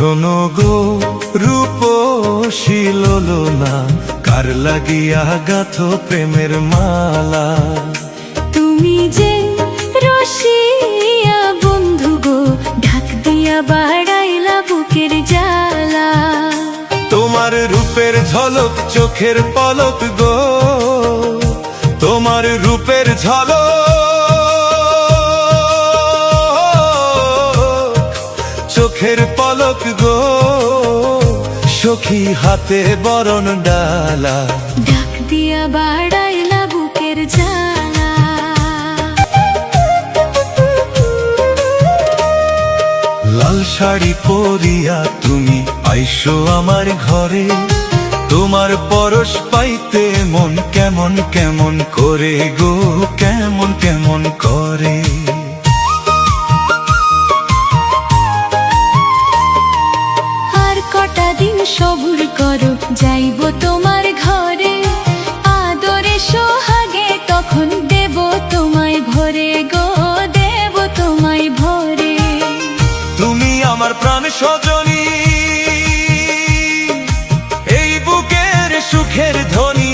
শোনো গো রূপসী লোলনা, কার লাগিয়া গাথো প্রেমের মালা। তুমি যে রসিয়া বন্ধু গো, ঢাক দিয়া বাড়াইলা বুকের জ্বালা। তোমার রূপের ঝলক চোখের পলক গো, তোমার রূপের ঝলক চোখের পলক গো, সখী হাতে বরণ ডালা। ঢাক দিয়া বাড়াইলা বুকের জ্বালা। লাল শাড়ি পরিয়া তুমি আইসো আমার ঘরে, তোমার পরশ পাইতে মন কেমন কেমন করে গো, কেমন কেমন করে। আর কটা দিন সবুর করো, যাইব তোমার ঘরে। আদরে সোহাগে তখন দেব তোমায় ভরে গো, দেব তোমায় ভরে। তুমি আমার প্রাণ সজনী, এই বুকের সুখের ধ্বনি।